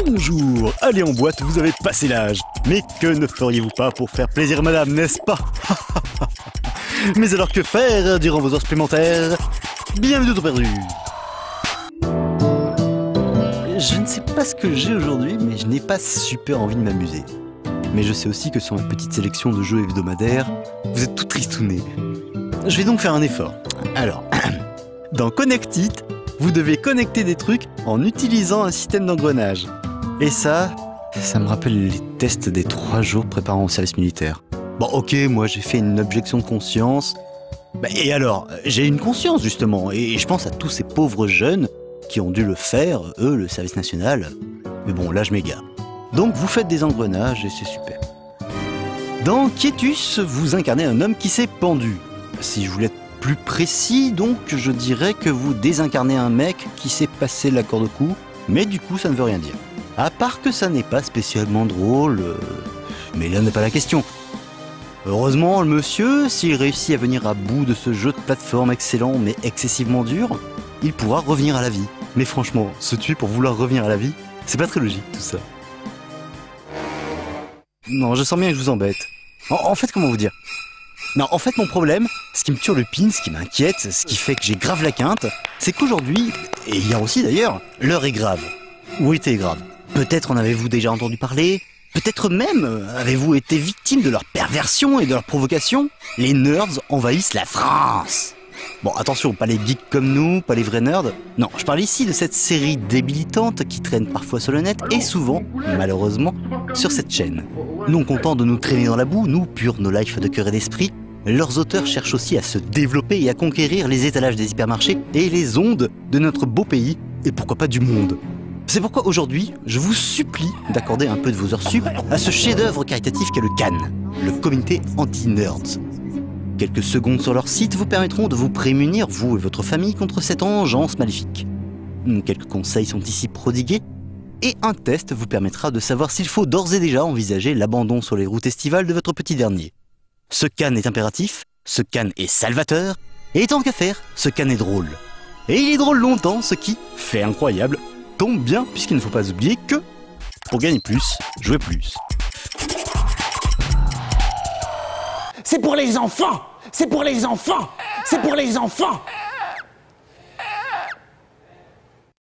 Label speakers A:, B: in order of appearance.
A: Bonjour, allez en boîte, vous avez passé l'âge. Mais que ne feriez-vous pas pour faire plaisir madame, n'est-ce pas? Mais alors que faire durant vos heures supplémentaires? Bienvenue au perdu. Je ne sais pas ce que j'ai aujourd'hui, mais je n'ai pas super envie de m'amuser. Mais je sais aussi que sur ma petite sélection de jeux hebdomadaires, vous êtes tout tristounés. Je vais donc faire un effort. Alors, dans Connect It, vous devez connecter des trucs en utilisant un système d'engrenage. Et ça me rappelle les tests des 3 jours préparant au service militaire. Bon ok, moi j'ai fait une objection de conscience. Et alors, j'ai une conscience justement, et je pense à tous ces pauvres jeunes qui ont dû le faire, eux, le service national. Mais bon, là je m'égare. Donc vous faites des engrenages et c'est super. Dans Quietus, vous incarnez un homme qui s'est pendu. Si je voulais être plus précis, donc je dirais que vous désincarnez un mec qui s'est passé la corde au cou, mais du coup ça ne veut rien dire. À part que ça n'est pas spécialement drôle, mais là n'est pas la question. Heureusement, le monsieur, s'il réussit à venir à bout de ce jeu de plateforme excellent mais excessivement dur, il pourra revenir à la vie. Mais franchement, se tuer pour vouloir revenir à la vie, c'est pas très logique tout ça. Non, je sens bien que je vous embête. En fait, comment vous dire? Non, en fait, mon problème, ce qui me turlupine, ce qui m'inquiète, ce qui fait que j'ai grave la quinte, c'est qu'aujourd'hui, et hier aussi d'ailleurs, l'heure est grave. Ou était grave. Peut-être en avez-vous déjà entendu parler, peut-être même avez-vous été victime de leur perversion et de leur provocation. Les nerds envahissent la France. Bon, attention, pas les geeks comme nous, pas les vrais nerds. Non, je parle ici de cette série débilitante qui traîne parfois sur le net et souvent, malheureusement, sur cette chaîne. Non contents de nous traîner dans la boue, nous, purs no life de cœur et d'esprit, leurs auteurs cherchent aussi à se développer et à conquérir les étalages des hypermarchés et les ondes de notre beau pays, et pourquoi pas du monde. C'est pourquoi aujourd'hui, je vous supplie d'accorder un peu de vos heures sup à ce chef-d'œuvre caritatif qu'est le CAN, le Comité Anti-Nerds. Quelques secondes sur leur site vous permettront de vous prémunir, vous et votre famille, contre cette engeance maléfique. Quelques conseils sont ici prodigués, et un test vous permettra de savoir s'il faut d'ores et déjà envisager l'abandon sur les routes estivales de votre petit dernier. Ce CAN est impératif, ce CAN est salvateur, et tant qu'à faire, ce CAN est drôle. Et il est drôle longtemps, ce qui, fait incroyable, tombe bien puisqu'il ne faut pas oublier que, pour gagner plus, jouer plus.
B: C'est pour les enfants! C'est pour les enfants! C'est pour les enfants!